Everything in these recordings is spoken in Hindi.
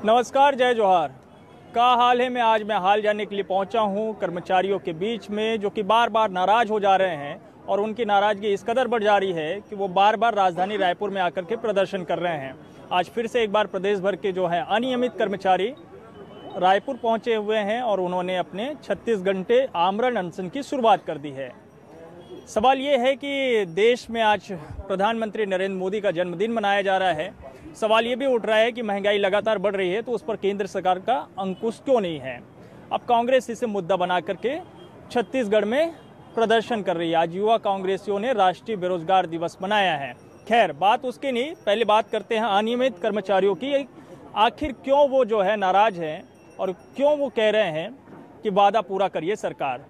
नमस्कार, जय जोहार। का हाल है। मैं आज हाल जानने के लिए पहुंचा हूं कर्मचारियों के बीच में, जो कि बार बार नाराज हो जा रहे हैं और उनकी नाराजगी इस कदर बढ़ जा रही है कि वो बार बार राजधानी रायपुर में आकर के प्रदर्शन कर रहे हैं। आज फिर से एक बार प्रदेश भर के जो है अनियमित कर्मचारी रायपुर पहुंचे हुए हैं और उन्होंने अपने 36 घंटे आमरण अनशन की शुरुआत कर दी है। सवाल ये है कि देश में आज प्रधानमंत्री नरेंद्र मोदी का जन्मदिन मनाया जा रहा है। सवाल ये भी उठ रहा है कि महंगाई लगातार बढ़ रही है, तो उस पर केंद्र सरकार का अंकुश क्यों नहीं है। अब कांग्रेस इसे मुद्दा बना करके छत्तीसगढ़ में प्रदर्शन कर रही है। आज युवा कांग्रेसियों ने राष्ट्रीय बेरोजगार दिवस मनाया है। खैर, बात उसकी नहीं, पहले बात करते हैं अनियमित कर्मचारियों की। आखिर क्यों वो जो है नाराज हैं और क्यों वो कह रहे हैं कि वादा पूरा करिए सरकार।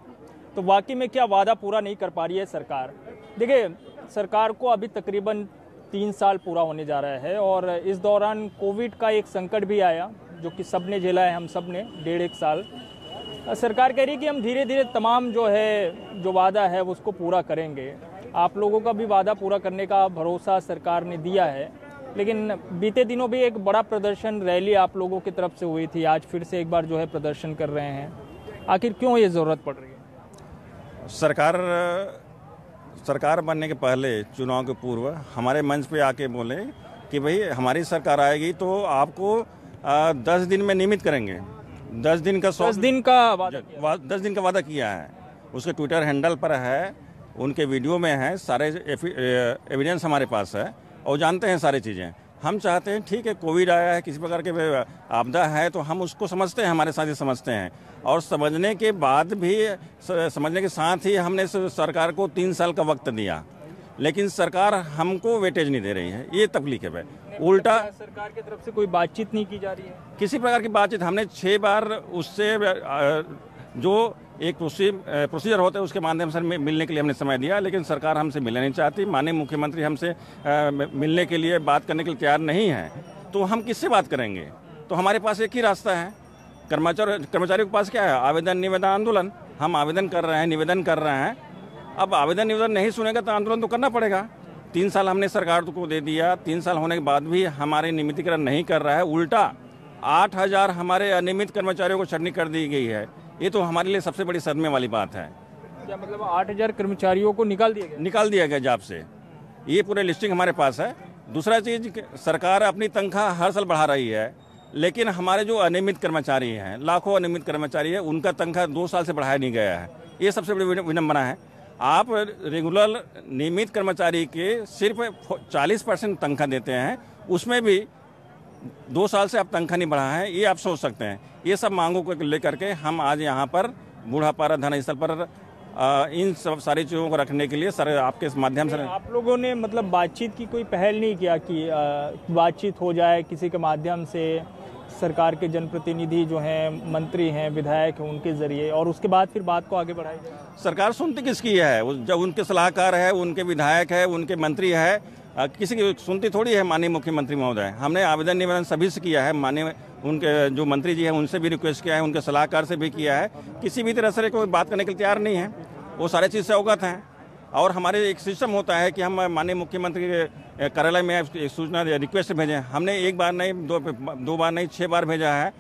तो वाकई में क्या वादा पूरा नहीं कर पा रही है सरकार। देखिए, सरकार को अभी तकरीबन 3 साल पूरा होने जा रहा है और इस दौरान कोविड का एक संकट भी आया, जो कि सबने झेला है, हम सब ने 1.5 साल। सरकार कह रही है कि हम धीरे धीरे तमाम जो वादा है उसको पूरा करेंगे। आप लोगों का भी वादा पूरा करने का भरोसा सरकार ने दिया है, लेकिन बीते दिनों भी एक बड़ा प्रदर्शन रैली आप लोगों की तरफ से हुई थी। आज फिर से एक बार जो है प्रदर्शन कर रहे हैं। आखिर क्यों ये ज़रूरत पड़ रही है। सरकार बनने के पहले, चुनाव के पूर्व हमारे मंच पे आके बोले कि भाई हमारी सरकार आएगी तो आपको 10 दिन में नियमित करेंगे। 10 दिन का वादा किया है। उसके ट्विटर हैंडल पर है, उनके वीडियो में है, सारे एविडेंस हमारे पास है और जानते हैं सारी चीज़ें। हम चाहते हैं, ठीक है, कोविड आया है, किसी प्रकार के आपदा है, तो हम उसको समझते हैं, हमारे साथ ही समझते हैं। और समझने के बाद भी, समझने के साथ ही हमने सरकार को 3 साल का वक्त दिया, लेकिन सरकार हमको वेटेज नहीं दे रही है। ये तकलीफ है। उल्टा सरकार की तरफ से कोई बातचीत नहीं की जा रही है। किसी प्रकार की बातचीत, हमने 6 बार उससे जो एक प्रोसीजर होता है उसके माध्यम से मिलने के लिए हमने समय दिया, लेकिन सरकार हमसे मिलना नहीं चाहती। माननीय मुख्यमंत्री हमसे मिलने के लिए, बात करने के लिए तैयार नहीं है। तो हम किससे बात करेंगे। तो हमारे पास एक ही रास्ता है। कर्मचारियों के पास क्या है, आवेदन, निवेदन, आंदोलन। हम आवेदन कर रहे हैं, निवेदन कर रहे हैं। अब आवेदन निवेदन नहीं सुनेगा तो आंदोलन तो करना पड़ेगा। 3 साल हमने सरकार को दे दिया, 3 साल होने के बाद भी हमारे नियमितीकरण नहीं कर रहा है। उल्टा 8,000 हमारे अनियमित कर्मचारियों को छटनी कर दी गई है। ये तो हमारे लिए सबसे बड़ी सदमे वाली बात है। क्या मतलब 8,000 कर्मचारियों को निकाल दिया गया जॉब से। ये पूरे लिस्टिंग हमारे पास है। दूसरा चीज, सरकार अपनी तनख्वाह हर साल बढ़ा रही है, लेकिन हमारे जो अनियमित कर्मचारी हैं, लाखों अनियमित कर्मचारी है, उनका तनख्वाह 2 साल से बढ़ाया नहीं गया है। ये सबसे बड़ी विडंबना है। आप रेगुलर नियमित कर्मचारी के सिर्फ 40% तनख्वाह देते हैं, उसमें भी 2 साल से आप तनख्वाह नहीं बढ़ा है। ये आप सोच सकते हैं। ये सब मांगों को लेकर के हम आज यहाँ पर बूढ़ापारा धरना स्थल पर इन सब सारी चीज़ों को रखने के लिए सर आपके माध्यम से। आप लोगों ने मतलब बातचीत की कोई पहल नहीं किया कि बातचीत हो जाए किसी के माध्यम से, सरकार के जनप्रतिनिधि जो हैं, मंत्री हैं, विधायक हैं, उनके जरिए, और उसके बाद फिर बात को आगे बढ़ाई जाए। सरकार सुनती किसकी है। जब उनके सलाहकार है, उनके विधायक है, उनके मंत्री है, किसी की सुनती थोड़ी है। माननीय मुख्यमंत्री महोदय, हमने आवेदन निवेदन सभी से किया है। माननीय उनके जो मंत्री जी हैं उनसे भी रिक्वेस्ट किया है, उनके सलाहकार से भी किया है। किसी भी तरह से कोई बात करने के लिए तैयार नहीं है। वो सारे चीज़ से अवगत हैं। और हमारे एक सिस्टम होता है कि हम माननीय मुख्यमंत्री के कार्यालय में एक सूचना रिक्वेस्ट भेजें। हमने 1 बार नहीं, 2 बार नहीं, 6 बार भेजा है।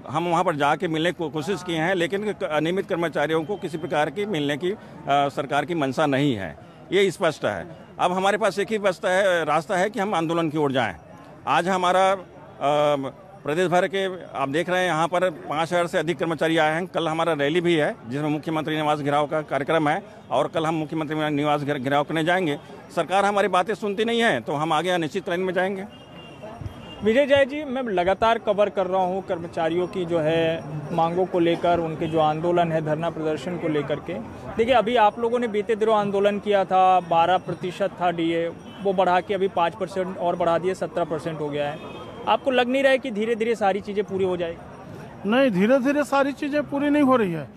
हम वहाँ पर जाके मिलने की कोशिश किए हैं, लेकिन अनियमित कर्मचारियों को किसी प्रकार की मिलने की सरकार की मंशा नहीं है। ये स्पष्ट है। अब हमारे पास एक ही रास्ता है कि हम आंदोलन की ओर जाएं। आज हमारा प्रदेश भर के, आप देख रहे हैं, यहाँ पर 5,000 से अधिक कर्मचारी आए हैं। कल हमारा रैली भी है, जिसमें मुख्यमंत्री निवास घेराव का कार्यक्रम है, और कल हम मुख्यमंत्री निवास घेराव करने जाएंगे। सरकार हमारी बातें सुनती नहीं है, तो हम आगे अनिश्चित लाइन में जाएंगे। विजय जय जी, मैं लगातार कवर कर रहा हूँ कर्मचारियों की जो है मांगों को लेकर, उनके जो आंदोलन है, धरना प्रदर्शन को लेकर के। देखिए, अभी आप लोगों ने बीते दिनों आंदोलन किया था, 12% था डीए, वो बढ़ा के अभी 5% और बढ़ा दिए, 17% हो गया है। आपको लग नहीं रहा है कि धीरे धीरे सारी चीज़ें पूरी हो जाएगी। नहीं, धीरे धीरे सारी चीज़ें पूरी नहीं हो रही है।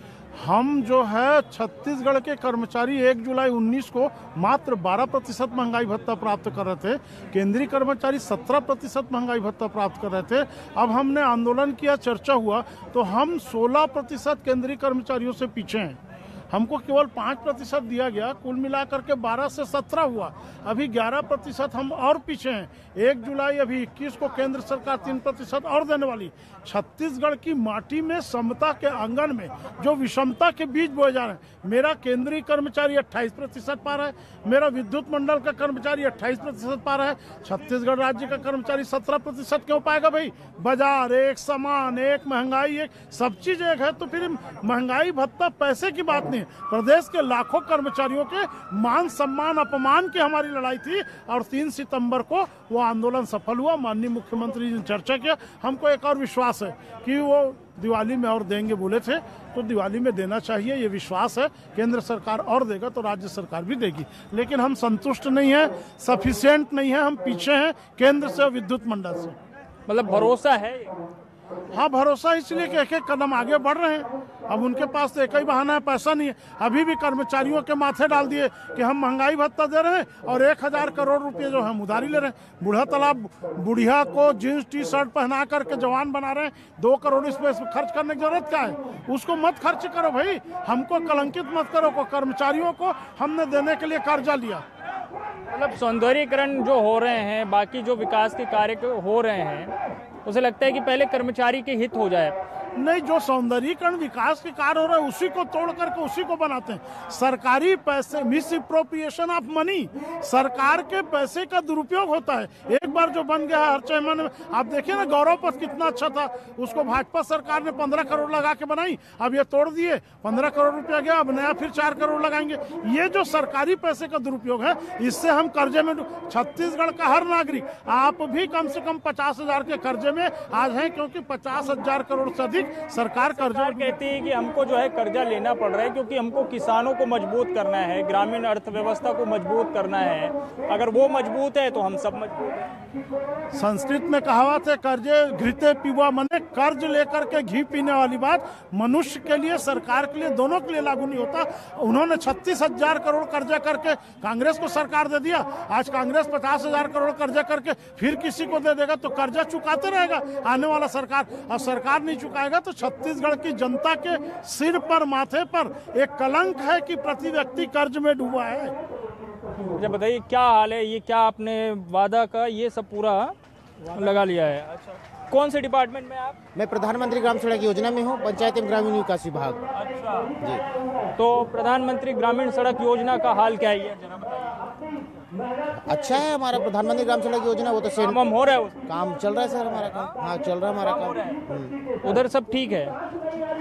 हम जो है छत्तीसगढ़ के कर्मचारी 1 जुलाई 19 को मात्र 12% महंगाई भत्ता प्राप्त कर रहे थे। केंद्रीय कर्मचारी 17% महंगाई भत्ता प्राप्त कर रहे थे। अब हमने आंदोलन किया, चर्चा हुआ, तो हम 16% केंद्रीय कर्मचारियों से पीछे हैं। हमको केवल 5% दिया गया, कुल मिलाकर के 12 से 17 हुआ, अभी 11% हम और पीछे हैं। 1 जुलाई अभी 21 को केंद्र सरकार 3% और देने वाली। छत्तीसगढ़ की माटी में समता के आंगन में जो विषमता के बीज बोए जा रहे हैं, मेरा केंद्रीय कर्मचारी 28% पा रहा है, मेरा विद्युत मंडल का कर्मचारी 28% पा रहा है, छत्तीसगढ़ राज्य का कर्मचारी 17% क्यों पाएगा भाई? बाजार एक, सामान एक, महंगाई एक, सब चीज एक है, तो फिर महंगाई भत्ता पैसे की बात नहीं। प्रदेश के लाखों कर्मचारियों के मान सम्मान अपमान की हमारी लड़ाई थी और 3 सितंबर को वो आंदोलन सफल हुआ। माननीय मुख्यमंत्री जी ने चर्चा किया, हमको एक और विश्वास है कि वो दिवाली में और देंगे बोले थे, तो दिवाली में देना चाहिए, ये विश्वास है। केंद्र सरकार और देगा तो राज्य सरकार भी देगी, लेकिन हम संतुष्ट नहीं है, सफिशिएंट नहीं है, हम पीछे हैं केंद्र से, विद्युत मंडल से। मतलब भरोसा है? हाँ, भरोसा इसलिए कि एक एक कदम आगे बढ़ रहे हैं। अब उनके पास तो एक ही बहाना है, पैसा नहीं है। अभी भी कर्मचारियों के माथे डाल दिए कि हम महंगाई भत्ता दे रहे हैं और 1000 करोड़ रुपए जो हम उधारी ले रहे हैं। बूढ़ा तालाब बुढ़िया को जींस टी शर्ट पहना करके जवान बना रहे हैं, 2 करोड़ इस पर खर्च करने की जरूरत क्या है? उसको मत खर्च करो भाई, हमको कलंकित मत करो। कर्मचारियों को हमने देने के लिए कर्जा लिया। मतलब सौंदर्यीकरण जो हो रहे हैं, बाकी जो विकास के कार्य हो रहे हैं, उसे लगता है कि पहले कर्मचारी के हित हो जाए। नहीं, जो सौंदर्यीकरण विकास के कार्य हो रहा है उसी को तोड़ करके उसी को बनाते हैं। सरकारी पैसे, मिस एप्रोप्रिएशन ऑफ मनी, सरकार के पैसे का दुरुपयोग होता है। एक बार जो बन गया है हर 6 महीने में, आप देखिए ना, गौरव पथ कितना अच्छा था, उसको भाजपा सरकार ने 15 करोड़ लगा के बनाई, अब ये तोड़ दिए, 15 करोड़ रुपया गया, अब नया फिर 4 करोड़ लगाएंगे। ये जो सरकारी पैसे का दुरुपयोग है, इससे हम कर्जे में। छत्तीसगढ़ का हर नागरिक, आप भी कम से कम 50,000 के कर्जे में आज हैं, क्योंकि 50,000 करोड़ से अधिक सरकार कर्जा कहती है कि हमको जो है कर्जा लेना पड़ रहा है, क्योंकि हमको किसानों को मजबूत करना है, ग्रामीण अर्थव्यवस्था को मजबूत करना है। अगर वो मजबूत है तो हम सब मजबूत हैं। संस्कृत में कहावत है, कर्जे घृते पीवा, मने कर्ज लेकर के घी पीने वाली बात मनुष्य के लिए, सरकार के लिए, दोनों के लिए लागू नहीं होता। उन्होंने 36,000 करोड़ कर्जा करके कांग्रेस को सरकार दे दिया। आज कांग्रेस 50,000 करोड़ कर्जा करके फिर किसी को दे देगा तो कर्जा चुकाते रहेगा आने वाला सरकार, और सरकार नहीं चुकाएगा तो छत्तीसगढ़ की जनता के सिर पर, माथे पर एक कलंक है कि प्रति व्यक्ति कर्ज में डूबा है। मुझे बताइए क्या हाल है, ये क्या आपने वादा का ये सब पूरा लगा लिया है? अच्छा, कौन से डिपार्टमेंट में आप? मैं प्रधानमंत्री ग्राम सड़क योजना में हूँ, पंचायत एवं ग्रामीण विकास विभाग। अच्छा जी, तो प्रधानमंत्री ग्रामीण सड़क योजना का हाल क्या है, जरा बताइए। अच्छा है हमारा प्रधानमंत्री ग्राम सड़क योजना, वो तो काम हो रहा है, काम चल रहा है सर हमारा काम। हाँ, चल रहा है हमारा काम। उधर सब ठीक है,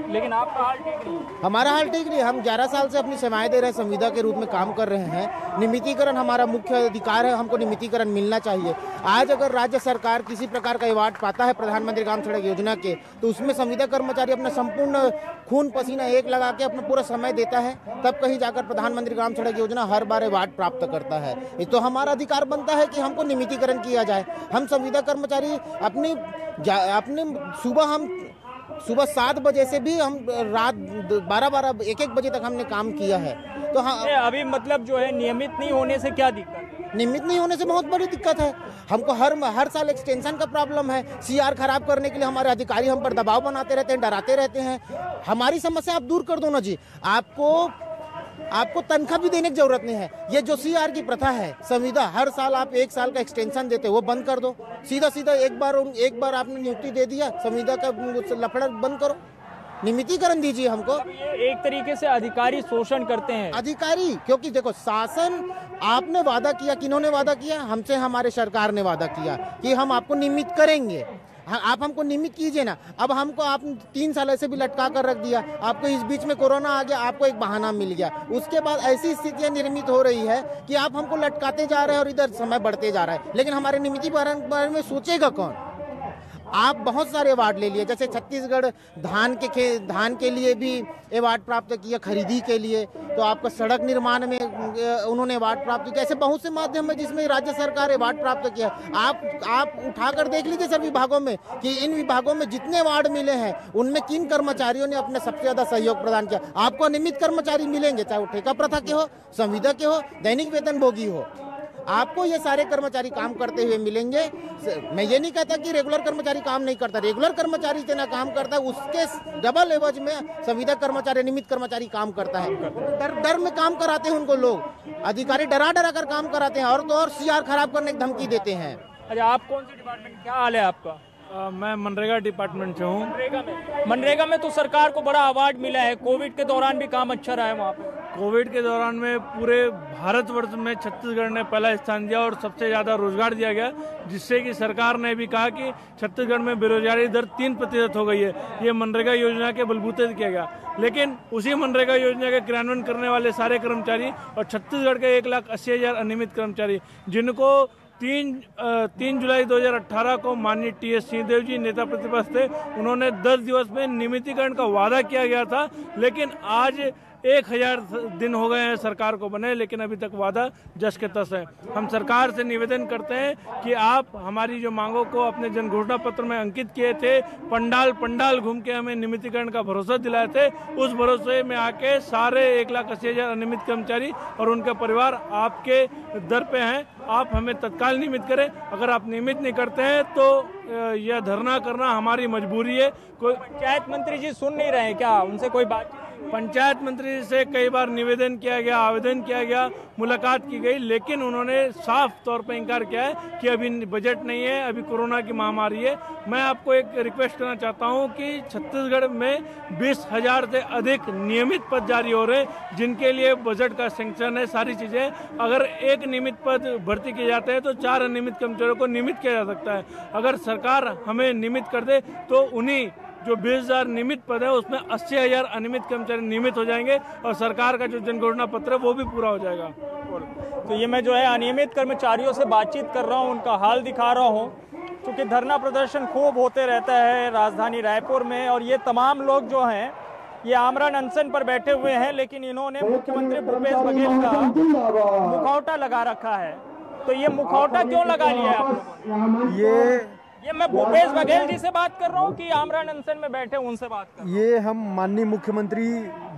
लेकिन आपका हाल ठीक नहीं? हमारा हाल ठीक नहीं। हम 11 साल से अपनी सेवाएं दे रहे हैं, संविदा के रूप में काम कर रहे हैं। नियमितीकरण हमारा मुख्य अधिकार है, हमको नियमितीकरण मिलना चाहिए। आज अगर राज्य सरकार किसी प्रकार का अवार्ड पाता है प्रधानमंत्री ग्राम सड़क योजना के, तो उसमें संविदा कर्मचारी अपना संपूर्ण खून पसीना एक लगा के अपना पूरा समय देता है, तब कहीं जाकर प्रधानमंत्री ग्राम सड़क योजना हर बार अवार्ड प्राप्त करता है। ये तो हमारा अधिकार बनता है कि हमको नियमितीकरण किया जाए। हम संविदा कर्मचारी अपने सुबह 7 बजे से भी हम रात 12 1 बजे तक हमने काम किया है। तो हाँ, अभी मतलब जो है नियमित नहीं होने से क्या दिक्कत? नियमित नहीं होने से बहुत बड़ी दिक्कत है। हमको हर साल एक्सटेंशन का प्रॉब्लम है। सीआर खराब करने के लिए हमारे अधिकारी हम पर दबाव बनाते रहते हैं, डराते रहते हैं। हमारी समस्या आप दूर कर दो ना जी। आपको तनख्वाह भी देने की जरूरत नहीं है। ये जो सीआर की प्रथा है, संविदा हर साल आप 1 साल का एक्सटेंशन देते हो, वो बंद कर दो। सीधा एक बार आपने नियुक्ति दे दिया, संविदा का लफड़ा बंद करो, नियमितीकरण दीजिए हमको। एक तरीके से अधिकारी शोषण करते हैं। अधिकारी, क्योंकि देखो शासन, आपने वादा किया, किन्होंने वादा किया? हमसे हमारे सरकार ने वादा किया कि हम आपको नियमित करेंगे। हाँ, आप हमको नियमित कीजिए ना। अब हमको आपने 3 साल ऐसे भी लटका कर रख दिया। आपको इस बीच में कोरोना आ गया, आपको एक बहाना मिल गया। उसके बाद ऐसी स्थितियां निर्मित हो रही है कि आप हमको लटकाते जा रहे हैं और इधर समय बढ़ते जा रहा है। लेकिन हमारे नियमितीकरण के बारे में सोचेगा कौन? आप बहुत सारे अवार्ड ले लिए, जैसे छत्तीसगढ़ धान के लिए भी अवार्ड प्राप्त किया, खरीदी के लिए। तो आपका सड़क निर्माण में उन्होंने अवार्ड प्राप्त किया। ऐसे बहुत से माध्यम है जिसमें राज्य सरकार अवार्ड प्राप्त किया। आप उठाकर देख लीजिए सर विभागों में कि इन विभागों में जितने अवार्ड मिले हैं उनमें किन कर्मचारियों ने अपने सबसे ज्यादा सहयोग प्रदान किया। आपको अनियमित कर्मचारी मिलेंगे, चाहे वो ठेका प्रथा के हो, संविदा के हो, दैनिक वेतनभोगी हो। आपको ये सारे कर्मचारी काम करते हुए मिलेंगे। मैं ये नहीं कहता कि रेगुलर कर्मचारी काम नहीं करता, रेगुलर कर्मचारी जितना काम करता है उसके डबल एवज में संविदा कर्मचारी, नियमित कर्मचारी काम करता है। डर में काम कराते हैं उनको लोग, अधिकारी डरा डरा कर काम कराते हैं और तो और सीआर खराब करने की धमकी देते हैं। अच्छा, आप कौन सी डिपार्टमेंट, क्या हाल है आपका? मैं मनरेगा डिपार्टमेंट से हूँ। मनरेगा में तो सरकार को बड़ा अवार्ड मिला है, कोविड के दौरान भी काम अच्छा रहा है वहाँ पे। कोविड के दौरान में पूरे भारतवर्ष में छत्तीसगढ़ ने पहला स्थान दिया और सबसे ज्यादा रोजगार दिया गया, जिससे कि सरकार ने भी कहा कि छत्तीसगढ़ में बेरोजगारी दर 3% हो गई है। ये मनरेगा योजना के बलबूते से किया गया। लेकिन उसी मनरेगा योजना के क्रियान्वयन करने वाले सारे कर्मचारी और छत्तीसगढ़ के 1,80,000 अनियमित कर्मचारी, जिनको 3 जुलाई 2018 को माननीय टी.एस. सिंहदेव जी नेता प्रतिपक्ष थे, उन्होंने 10 दिवस में नियमितीकरण का वादा किया गया था। लेकिन आज 1000 दिन हो गए हैं सरकार को बने, लेकिन अभी तक वादा जस के तस है। हम सरकार से निवेदन करते हैं कि आप हमारी जो मांगों को अपने जन घोषणा पत्र में अंकित किए थे, पंडाल घूम के हमें नियमितीकरण का भरोसा दिलाए थे, उस भरोसे में आके सारे 1,80,000 अनियमित कर्मचारी और उनके परिवार आपके दर पे हैं। आप हमें तत्काल नियमित करें। अगर आप नियमित नहीं करते हैं तो यह धरना करना हमारी मजबूरी है। कोई पंचायत मंत्री जी सुन नहीं रहे हैं क्या? उनसे कोई बात? पंचायत मंत्री से कई बार निवेदन किया गया, आवेदन किया गया, मुलाकात की गई, लेकिन उन्होंने साफ तौर पर इंकार किया है कि अभी बजट नहीं है, अभी कोरोना की महामारी है। मैं आपको एक रिक्वेस्ट करना चाहता हूं कि छत्तीसगढ़ में 20,000 से अधिक नियमित पद जारी हो रहे हैं, जिनके लिए बजट का सैंक्शन है, सारी चीजें। अगर एक नियमित पद भर्ती किए जाते हैं तो 4 अनियमित कर्मचारियों को नियमित किया जा सकता है। अगर सरकार हमें नियमित कर दे तो उन्हीं जो 20,000 नियमित पद है उसमें 80,000 अनियमित कर्मचारी नियमित हो जाएंगे और सरकार का जो जनघोषणा पत्र है वो भी पूरा हो जाएगा। तो ये मैं जो है अनियमित कर्मचारियों से बातचीत कर रहा हूँ, उनका हाल दिखा रहा हूँ, क्योंकि धरना प्रदर्शन खूब होते रहता है राजधानी रायपुर में। और ये तमाम लोग जो हैं ये आमरण अनशन पर बैठे हुए हैं, लेकिन इन्होंने मुख्यमंत्री भूपेश बघेल का मुखौटा लगा रखा है। तो ये मुखौटा क्यों लगा लिया है आप लोगों? ये मैं भूपेश बघेल जी से बात कर रहा हूँ कि आमरण अनशन में बैठे उनसे बात कर रहा हूँ। ये हम माननीय मुख्यमंत्री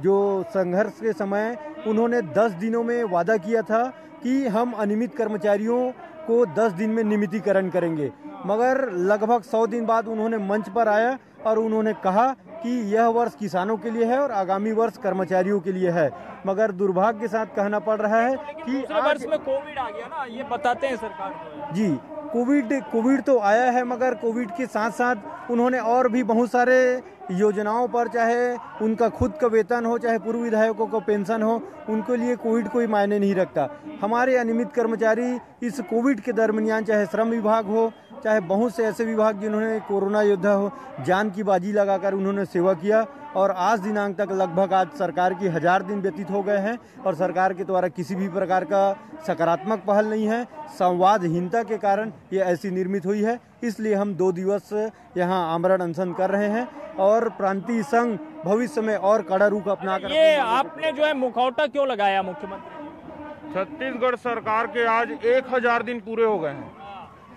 जो संघर्ष के समय उन्होंने 10 दिनों में वादा किया था कि हम अनियमित कर्मचारियों को 10 दिन में नियमितीकरण करेंगे, मगर लगभग 100 दिन बाद उन्होंने मंच पर आया और उन्होंने कहा कि यह वर्ष किसानों के लिए है और आगामी वर्ष कर्मचारियों के लिए है। मगर दुर्भाग्य के साथ कहना पड़ रहा है कि दूसरे वर्ष में कोविड आ गया ना, ये बताते हैं सरकार को। जी, कोविड तो आया है, मगर कोविड के साथ साथ उन्होंने और भी बहुत सारे योजनाओं पर, चाहे उनका खुद का वेतन हो, चाहे पूर्व विधायकों को पेंशन हो, उनके लिए कोविड कोई मायने नहीं रखता। हमारे अनियमित कर्मचारी इस कोविड के दरमियान, चाहे श्रम विभाग हो, चाहे बहुत से ऐसे विभाग जिन्होंने कोरोना योद्धा हो, जान की बाजी लगाकर उन्होंने सेवा किया और आज दिनांक तक लगभग आज सरकार की 1000 दिन व्यतीत हो गए हैं और सरकार के द्वारा किसी भी प्रकार का सकारात्मक पहल नहीं है। संवादहीनता के कारण ये ऐसी निर्मित हुई है, इसलिए हम 2 दिवस यहाँ आमरण अनशन कर रहे हैं और प्रांतीय संघ भविष्य में और कड़ा रुख अपनाकर। ये आपने जो है मुखौटा क्यों लगाया मुख्यमंत्री? छत्तीसगढ़ सरकार के आज 1000 दिन पूरे हो गए हैं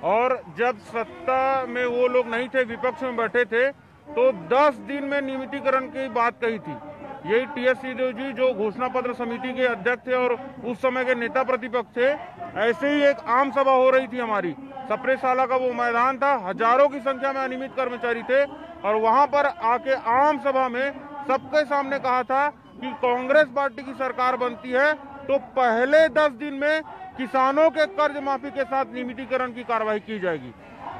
और जब सत्ता में वो लोग नहीं थे, विपक्ष में बैठे थे, तो 10 दिन में नियमितीकरण की बात कही थी। यही टी.एस. सिंहदेव जी जो घोषणा पत्र समिति के अध्यक्ष थे और उस समय के नेता प्रतिपक्ष थे, ऐसे ही एक आम सभा हो रही थी हमारी। सप्रेशाला का वो मैदान था, हजारों की संख्या में अनियमित कर्मचारी थे और वहां पर आके आम सभा में सबके सामने कहा था कि कांग्रेस पार्टी की सरकार बनती है तो पहले 10 दिन में किसानों के कर्ज माफी के साथ नियमितीकरण की कार्रवाई की जाएगी।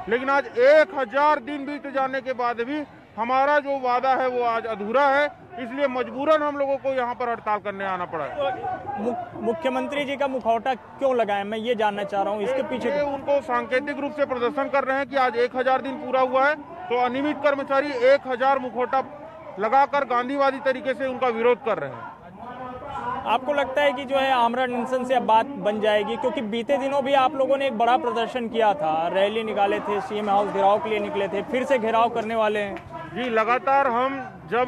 लेकिन आज 1000 दिन बीत जाने के बाद भी हमारा जो वादा है वो आज अधूरा है, इसलिए मजबूरन हम लोगों को यहाँ पर हड़ताल करने आना पड़ा है। मुख्यमंत्री जी का मुखौटा क्यों लगाया, मैं ये जानना चाह रहा हूँ इसके पीछे। उनको सांकेतिक रूप से प्रदर्शन कर रहे हैं कि आज 1000 दिन पूरा हुआ है तो अनियमित कर्मचारी 1000 मुखौटा लगाकर गांधीवादी तरीके से उनका विरोध कर रहे हैं। आपको लगता है कि जो है आमरण अनशन से अब बात बन जाएगी? क्योंकि बीते दिनों भी आप लोगों ने एक बड़ा प्रदर्शन किया था, रैली निकाले थे, सीएम हाउस घेराव के लिए निकले थे, फिर से घेराव करने वाले हैं। जी, लगातार हम जब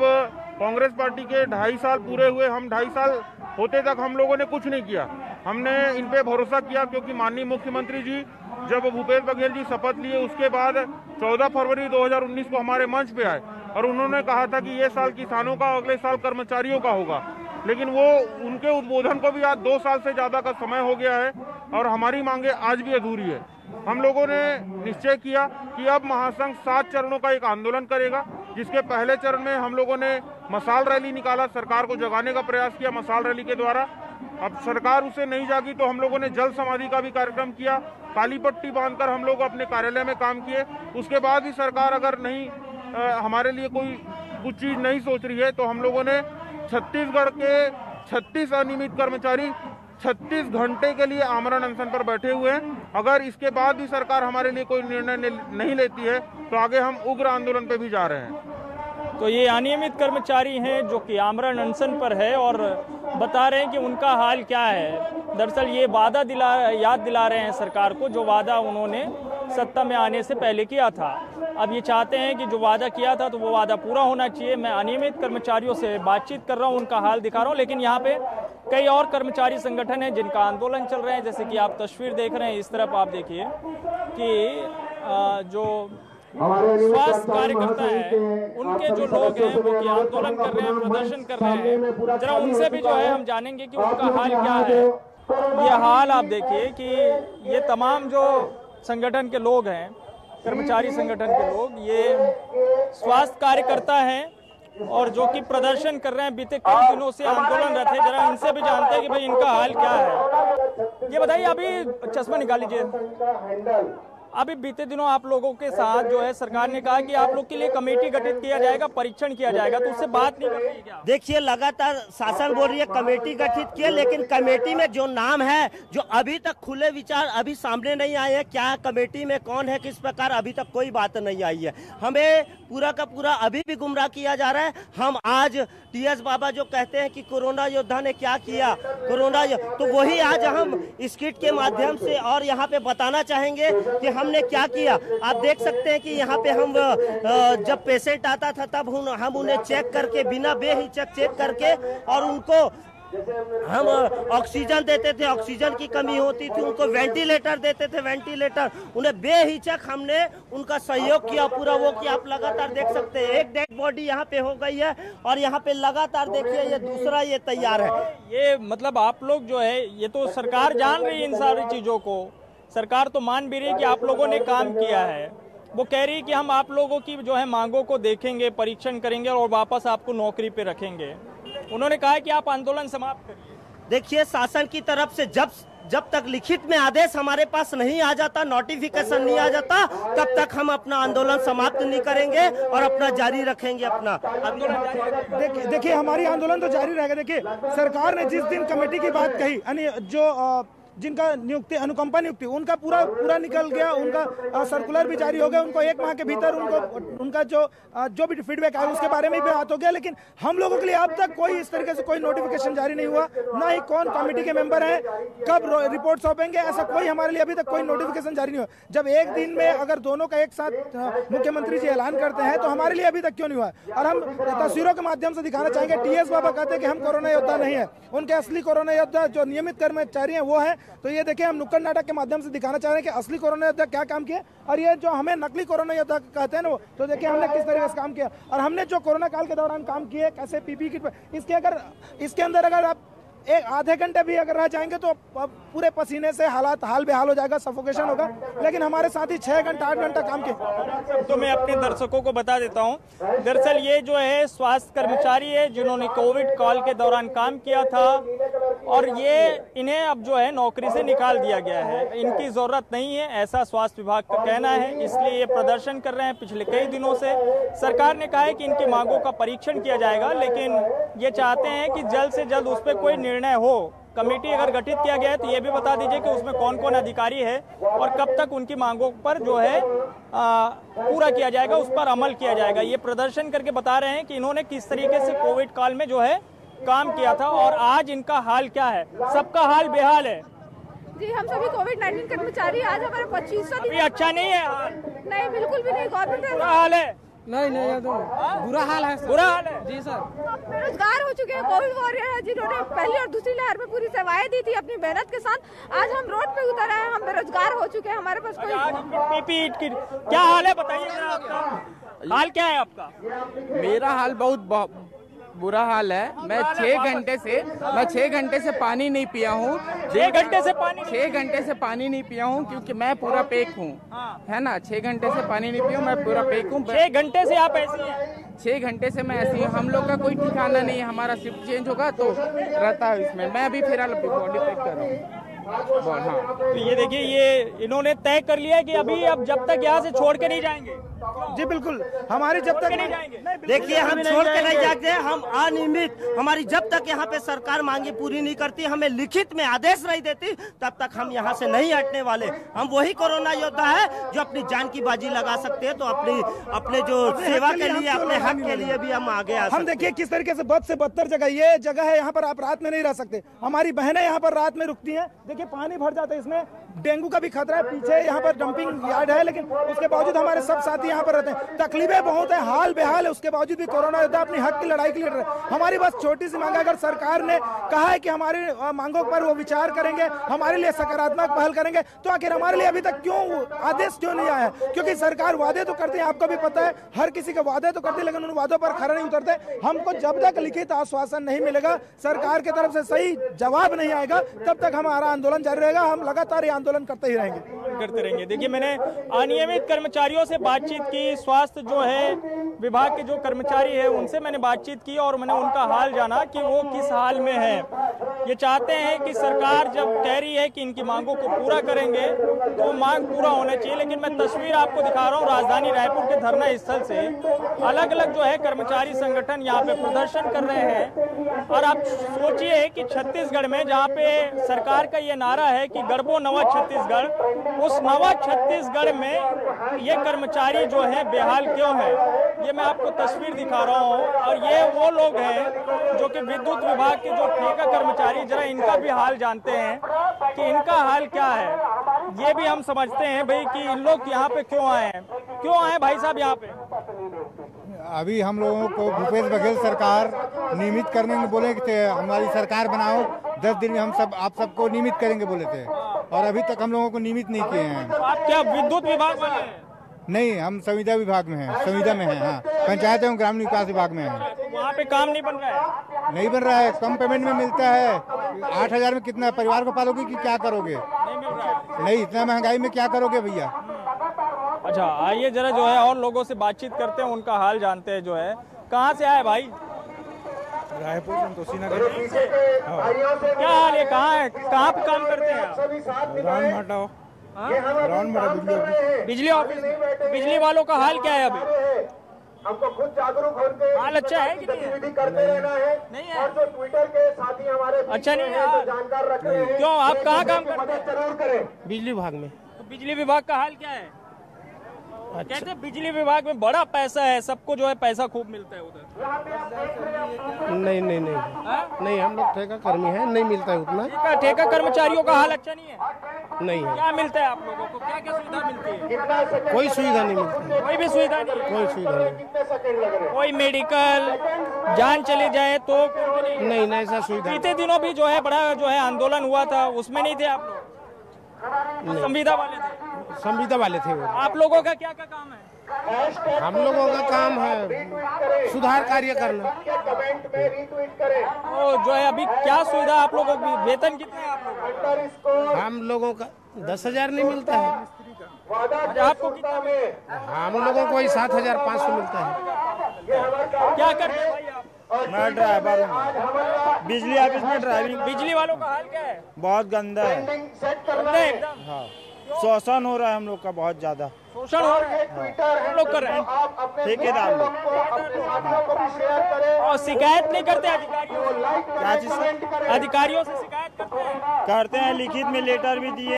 कांग्रेस पार्टी के 2.5 साल पूरे हुए, हम 2.5 साल होते तक हम लोगों ने कुछ नहीं किया। हमने इन पे भरोसा किया क्योंकि माननीय मुख्यमंत्री जी जब भूपेश बघेल जी शपथ लिए उसके बाद 14 फरवरी 2019 को हमारे मंच पे आए और उन्होंने कहा था कि ये साल किसानों का, अगले साल कर्मचारियों का होगा। लेकिन वो उनके उद्बोधन को भी आज 2 साल से ज़्यादा का समय हो गया है और हमारी मांगे आज भी अधूरी है। हम लोगों ने निश्चय किया कि अब महासंघ 7 चरणों का एक आंदोलन करेगा, जिसके पहले चरण में हम लोगों ने मशाल रैली निकाला, सरकार को जगाने का प्रयास किया मशाल रैली के द्वारा। अब सरकार उसे नहीं जागी तो हम लोगों ने जल समाधि का भी कार्यक्रम किया, काली पट्टी बांधकर हम लोग अपने कार्यालय में काम किए। उसके बाद भी सरकार अगर नहीं हमारे लिए कोई कुछ चीज़ नहीं सोच रही है तो हम लोगों ने छत्तीसगढ़ के 36 अनियमित कर्मचारी 36 घंटे के लिए आमरण अनशन पर बैठे हुए हैं। अगर इसके बाद भी सरकार हमारे लिए कोई निर्णय नहीं लेती है तो आगे हम उग्र आंदोलन पे भी जा रहे हैं। तो ये अनियमित कर्मचारी हैं जो कि आमरण अनशन पर है और बता रहे हैं कि उनका हाल क्या है। दरअसल ये वादा याद दिला रहे हैं सरकार को, जो वादा उन्होंने सत्ता में आने से पहले किया था। अब ये चाहते हैं कि जो वादा किया था तो वो वादा पूरा होना चाहिए। मैं अनियमित कर्मचारियों से बातचीत कर रहा हूँ, उनका हाल दिखा रहा हूँ, लेकिन यहाँ पे कई और कर्मचारी संगठन हैं जिनका आंदोलन चल रहे हैं। जैसे कि आप तस्वीर देख रहे हैं, इस तरफ आप देखिए कि जो स्वास्थ्य कार्यकर्ता है उनके जो लोग हैं वो कि आंदोलन कर रहे हैं, प्रदर्शन कर रहे हैं। जरा उनसे भी जो है हम जानेंगे कि उनका हाल क्या है। ये हाल आप देखिए कि ये तमाम जो संगठन के लोग हैं, कर्मचारी संगठन के लोग, ये स्वास्थ्य कार्यकर्ता हैं और जो कि प्रदर्शन कर रहे हैं, बीते कई दिनों से आंदोलनरत है। जरा इनसे भी जानते हैं कि भाई इनका हाल क्या है। ये बताइए, अभी चश्मा निकाल लीजिए। अभी बीते दिनों आप लोगों के साथ जो है सरकार ने कहा कि आप लोग के लिए कमेटी गठित किया जाएगा, परीक्षण किया जाएगा, तो उससे बात नहीं कर रही है क्या? देखिए, लगातार शासन बोल रही है कमेटी गठित किए, लेकिन कमेटी में जो नाम है जो अभी तक खुले विचार अभी सामने नहीं आए हैं, क्या कमेटी में कौन है, किस प्रकार, अभी तक कोई बात नहीं आई है। हमें पूरा का पूरा अभी भी गुमराह किया जा रहा है। हम आज टीएस बाबा जो कहते हैं कि कोरोना योद्धा ने क्या किया, तो वही आज हम स्किट के माध्यम से और यहाँ पे बताना चाहेंगे कि हमने क्या किया। आप देख सकते हैं कि यहाँ पे हम जब पेशेंट आता था तब हम उन्हें चेक करके, बिना बेहिचक चेक करके, और उनको हम ऑक्सीजन देते थे, ऑक्सीजन की कमी होती थी, उनको वेंटिलेटर देते थे, वेंटिलेटर, उन्हें बेहिचक हमने उनका सहयोग किया पूरा वो कि आप लगातार देख सकते हैं एक डेड बॉडी यहाँ पे हो गई है और यहाँ पे लगातार देखिए ये दूसरा ये तैयार है। ये मतलब आप लोग जो है, ये तो सरकार जान रही है इन सारी चीजों को, सरकार तो मान भी रही है कि आप लोगों ने काम किया है। वो कह रही है कि हम आप लोगों की जो है मांगों को देखेंगे, परीक्षण करेंगे और वापस आपको नौकरी पे रखेंगे। उन्होंने कहा कि आप आंदोलन समाप्त करिए। देखिए, शासन की तरफ से जब तक लिखित में आदेश हमारे पास नहीं आ जाता, नोटिफिकेशन नहीं आ जाता, तब तक हम अपना आंदोलन समाप्त नहीं करेंगे और अपना जारी रखेंगे अपना आंदोलन। देखिए, हमारी आंदोलन तो जारी रहेगा। देखिए, सरकार ने जिस दिन कमेटी की बात कही, जो जिनका नियुक्ति अनुकंपा नियुक्ति उनका पूरा निकल गया, उनका सर्कुलर भी जारी हो गया, उनको 1 माह के भीतर उनका जो भी फीडबैक आया उसके बारे में भी बात हो गया। लेकिन हम लोगों के लिए अब तक कोई इस तरीके से कोई नोटिफिकेशन जारी नहीं हुआ, ना ही कौन कमेटी के मेंबर हैं, कब रिपोर्ट सौंपेंगे, ऐसा कोई हमारे लिए अभी तक कोई नोटिफिकेशन जारी नहीं हुआ। जब एक दिन में अगर दोनों का एक साथ मुख्यमंत्री जी ऐलान करते हैं तो हमारे लिए अभी तक क्यों नहीं हुआ। और हम तस्वीरों के माध्यम से दिखाना चाहेंगे, टीएस बाबा कहते हैं कि हम कोरोना योद्धा नहीं है, उनके असली कोरोना योद्धा जो नियमित कर्मचारी हैं वो है। तो ये देखिए, हम नुक्कड़ नाटक के माध्यम से दिखाना चाह रहे हैं कि असली कोरोना योद्धा क्या काम किया और ये जो हमें नकली कोरोना योद्धा कहते हैं ना, वो तो देखिए हमने किस तरीके से काम किया और हमने जो कोरोना काल के दौरान काम किए, कैसे पीपी किट, इसके अंदर अगर आप एक आधे घंटे भी अगर रह जाएंगे तो पूरे पसीने से हाल बेहाल हो जाएगा, सफोकेशन होगा। लेकिन हमारे साथी 6 घंटा 8 घंटा काम किए। तो मैं अपने दर्शकों को बता देता हूं, दरअसल ये जो है स्वास्थ्य कर्मचारी है जिन्होंने कोविड काल के दौरान काम किया था और इन्हें अब जो है नौकरी से निकाल दिया गया है। इनकी जरूरत नहीं है, ऐसा स्वास्थ्य विभाग का कहना है, इसलिए ये प्रदर्शन कर रहे हैं पिछले कई दिनों से। सरकार ने कहा है कि इनकी मांगों का परीक्षण किया जाएगा, लेकिन ये चाहते हैं कि जल्द से जल्द उस पर कोई निर्णय हो। कमेटी अगर गठित किया गया है तो ये भी बता दीजिए कि उसमें कौन कौन अधिकारी है और कब तक उनकी मांगों पर जो है पूरा किया जाएगा, उस पर अमल किया जाएगा। ये प्रदर्शन करके बता रहे हैं कि इन्होंने किस तरीके से कोविड काल में जो है काम किया था और आज इनका हाल क्या है। सबका हाल बेहाल है जी। हम सभी कोविड-19 कर्मचारी, आज हमारा 25वां दिन। अच्छा नहीं है हाल? नहीं, बिल्कुल भी नहीं। गवर्नमेंट बुरा हाल है। नहीं, बुरा हाल है। बुरा हाल है जी सर। बेरोजगार हो चुके हैं कोविड वॉरियर, जिन्होंने पहली और दूसरी लहर में पूरी सेवाएं दी थी अपनी मेहनत के साथ। आज हम रोड पे उतर आए हैं, हम बेरोजगार हो चुके हैं, हमारे पास कोई पीपी किट क्या हाल है, बताइए जरा आपका हाल क्या है। आपका? मेरा हाल बहुत बुरा हाल है। मैं 6 घंटे से पानी नहीं पिया हूँ। 6 घंटे से पानी 6 घंटे से पानी नहीं पिया हूँ क्योंकि मैं पूरा पैक हूँ, है ना। 6 घंटे से पानी नहीं पिया हूँ, मैं पूरा पैक हूँ। 6 घंटे से आप ऐसी हैं? 6 घंटे से मैं ऐसी हूँ। हम लोग का कोई ठिकाना नहीं है, हमारा शिफ्ट चेंज होगा तो रहता है इसमें। मैं अभी फिलहाल बॉडी पैक कर रहा हूँ। हाँ, तो ये देखिए, ये इन्होंने तय कर लिया है कि अभी अब जब तक यहाँ से छोड़ के नहीं जाएंगे। जी बिल्कुल, हमारी जब तक नहीं जाएंगे। देखिए, हम छोड़ के नहीं जाते, हम अनियमित, हमारी जब तक यहाँ पे सरकार मांगे पूरी नहीं करती, हमें लिखित में आदेश नहीं देती, तब तक हम यहाँ से नहीं हटने वाले। हम वही कोरोना योद्धा है जो अपनी जान की बाजी लगा सकते हैं, तो अपने जो सेवा के लिए, अपने हक के लिए भी हम आगे आ सकते हैं। हम देखिए किस तरीके से बद से बदतर जगह, ये जगह है, यहाँ पर आप रात में नहीं रह सकते। हमारी बहनें यहाँ पर रात में रुकती हैं, देखिए पानी भर जाता है, इसमें डेंगू का भी खतरा है। पीछे यहाँ पर डंपिंग यार्ड है, लेकिन उसके बावजूद हमारे सब साथी यहाँ पर रहते हैं। तकलीफें बहुत है, हाल बेहाल है, उसके बावजूद भी कोरोना योद्धा अपनी हक की लड़ाई के लिए लड़ रहे हैं। हमारी बस छोटी सी मांग है, अगर सरकार ने कहा है कि हमारी मांगों पर वो विचार करेंगे, हमारे लिए सकारात्मक पहल करेंगे, तो आखिर हमारे लिए अभी तक क्यों आदेश क्यों नहीं आया? क्योंकि सरकार वादे तो करती है, आपको भी पता है, हर किसी के वादे तो करती है, लेकिन उन वादों पर खरा नहीं उतरते। हमको जब तक लिखित आश्वासन नहीं मिलेगा, सरकार की तरफ से सही जवाब नहीं आएगा, तब तक हमारा आंदोलन जारी रहेगा। हम लगातार ये आंदोलन करते ही रहेंगे। देखिए, मैंने अनियमित कर्मचारियों से बातचीत की, स्वास्थ्य जो है विभाग के जो कर्मचारी है उनसे मैंने बातचीत की और मैंने उनका हाल जाना कि वो किस हाल में है। ये चाहते हैं कि सरकार जब कह रही है कि इनकी मांगों को पूरा करेंगे तो वो मांग पूरा होना चाहिए। लेकिन मैं तस्वीर आपको दिखा रहा हूँ राजधानी रायपुर के धरना स्थल से। अलग अलग जो है कर्मचारी संगठन यहाँ पे प्रदर्शन कर रहे हैं। और आप सोचिए कि छत्तीसगढ़ में जहाँ पे सरकार का ये नारा है कि गढ़बो नवा छत्तीसगढ़, उस नवा छत्तीसगढ़ में ये कर्मचारी जो है बेहाल क्यों है, ये मैं आपको तस्वीर दिखा रहा हूँ। और ये वो लोग हैं जो कि विद्युत विभाग के जो ठेका कर्मचारी, जरा इनका भी हाल जानते हैं कि इनका हाल क्या है। ये भी हम समझते हैं भाई कि इन लोग यहाँ पे क्यों आए हैं, क्यों आए भाई साहब यहाँ पे? अभी हम लोगों को भूपेश बघेल सरकार नियमित करने में बोले थे, हमारी सरकार बनाओ 10 दिन में हम सब आप सबको नियमित करेंगे बोले थे, और अभी तक हम लोगों को नियमित नहीं किए हैं। तो आप क्या विद्युत विभाग वाले हैं? नहीं, हम संविदा विभाग में हैं, संविदा में हैं। हाँ, पंचायत एवं ग्रामीण विकास विभाग में हैं। वहाँ पे काम नहीं बन रहा है? नहीं बन रहा है, कम पेमेंट में मिलता है। 8,000 में कितना परिवार को पालोगे कि क्या करोगे? नहीं मिल रहा है। नहीं, इतना महंगाई में क्या करोगे भैया? अच्छा, आइए जरा जो है और लोगों से बातचीत करते हैं, उनका हाल जानते हैं। जो है, कहाँ से आए भाई? रायपुर संतोषी नगर। क्या हाल है, कहाँ है, कहाँ पे काम करते हैं आप? बिजली ऑफिस। बिजली वालों का हाल क्या है अभी? हमको खुद जागरूक होकर हाल अच्छा है कि गतिविधि करते रहना है। नहीं है। और जो ट्विटर के साथी हमारे अच्छा नहीं है, जो जानकार रख रहे हैं, क्यों आप कहाँ काम करते हैं? मदद जरूर करें। बिजली विभाग में। तो बिजली विभाग का हाल क्या है? कहते हैं बिजली विभाग में बड़ा पैसा है, सबको जो है पैसा खूब मिलता है उधर। नहीं नहीं नहीं नहीं, हम लोग ठेका कर्मी हैं, नहीं मिलता है उतना। ठेका कर्मचारियों का हाल अच्छा नहीं है? नहीं है। क्या मिलता है आप लोगों को, क्या क्या सुविधा मिलती है? कोई सुविधा नहीं मिलती। कोई भी सुविधा नहीं? कोई सुविधा नहीं। कोई मेडिकल, जान चली जाए तो नहीं, ऐसा सुविधा। बीते दिनों भी जो है बड़ा जो है आंदोलन हुआ था, उसमें नहीं थे आप लोग? संविदा वाले थे? संविदा वाले थे वो। आप लोगों का क्या क्या काम है? हम लोगों का काम है सुधार कार्य करना। तो जो है अभी क्या सुविधा आप लोगों की, वेतन कितना है आप लोगों का? हम लोगों का 10,000 नहीं मिलता है। आपको कितना? हम लोगों को 7,500 मिलता है। क्या करते हैं भाई आप? मैं ड्राइवर हूँ, बिजली ऑफिस में ड्राइविंग। बिजली वालों का हाल क्या है? बहुत गंदा है एकदम। हाँ, शोषण हो रहा है हम लोग का, बहुत ज्यादा शोषण हो रहा है। हम लोग कर रहे हैं ठेकेदार लोग। और शिकायत नहीं करते अधिकारियों से? क्या चीज? अधिकारियों से शिकायत करते हैं? करते हैं, लिखित में लेटर भी दिए।